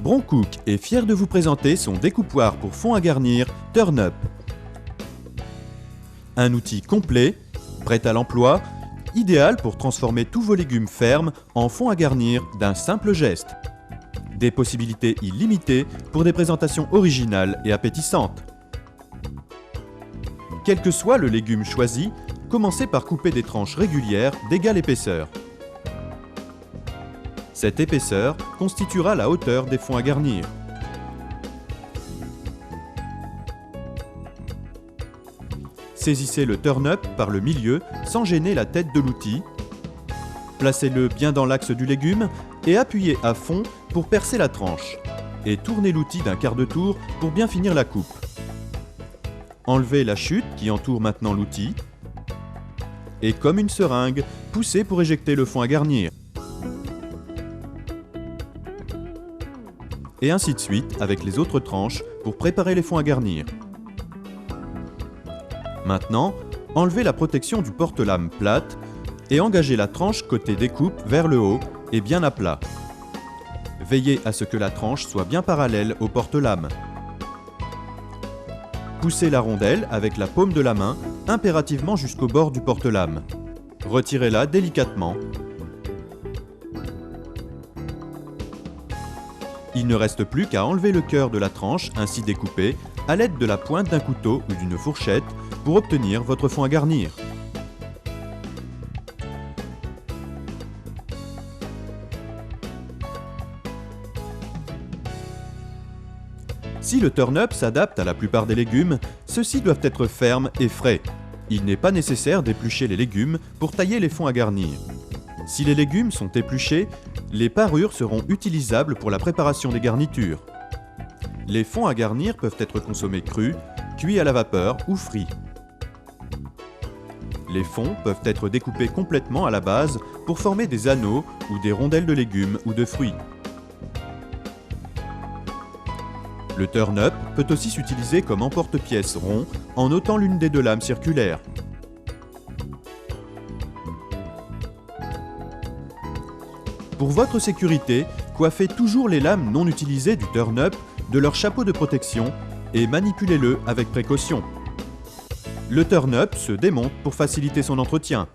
Broncook est fier de vous présenter son découpoir pour fond à garnir Turn-Up. Un outil complet, prêt à l'emploi, idéal pour transformer tous vos légumes fermes en fond à garnir d'un simple geste. Des possibilités illimitées pour des présentations originales et appétissantes. Quel que soit le légume choisi, commencez par couper des tranches régulières d'égale épaisseur. Cette épaisseur constituera la hauteur des fonds à garnir. Saisissez le turn-up par le milieu sans gêner la tête de l'outil. Placez-le bien dans l'axe du légume et appuyez à fond pour percer la tranche. Et tournez l'outil d'un quart de tour pour bien finir la coupe. Enlevez la chute qui entoure maintenant l'outil. Et comme une seringue, poussez pour éjecter le fond à garnir. Et ainsi de suite avec les autres tranches pour préparer les fonds à garnir. Maintenant, enlevez la protection du porte-lame plate et engagez la tranche côté découpe vers le haut et bien à plat. Veillez à ce que la tranche soit bien parallèle au porte-lame. Poussez la rondelle avec la paume de la main impérativement jusqu'au bord du porte-lame. Retirez-la délicatement. Il ne reste plus qu'à enlever le cœur de la tranche ainsi découpée à l'aide de la pointe d'un couteau ou d'une fourchette pour obtenir votre fond à garnir. Si le turn-up s'adapte à la plupart des légumes, ceux-ci doivent être fermes et frais. Il n'est pas nécessaire d'éplucher les légumes pour tailler les fonds à garnir. Si les légumes sont épluchés, les parures seront utilisables pour la préparation des garnitures. Les fonds à garnir peuvent être consommés crus, cuits à la vapeur ou frits. Les fonds peuvent être découpés complètement à la base pour former des anneaux ou des rondelles de légumes ou de fruits. Le turn-up peut aussi s'utiliser comme emporte-pièce rond en ôtant l'une des deux lames circulaires. Pour votre sécurité, coiffez toujours les lames non utilisées du turn-up de leur chapeau de protection et manipulez-le avec précaution. Le turn-up se démonte pour faciliter son entretien.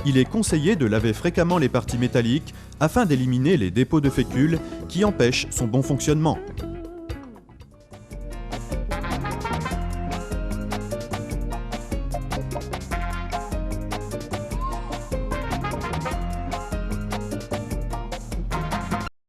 Il est conseillé de laver fréquemment les parties métalliques afin d'éliminer les dépôts de fécule qui empêchent son bon fonctionnement.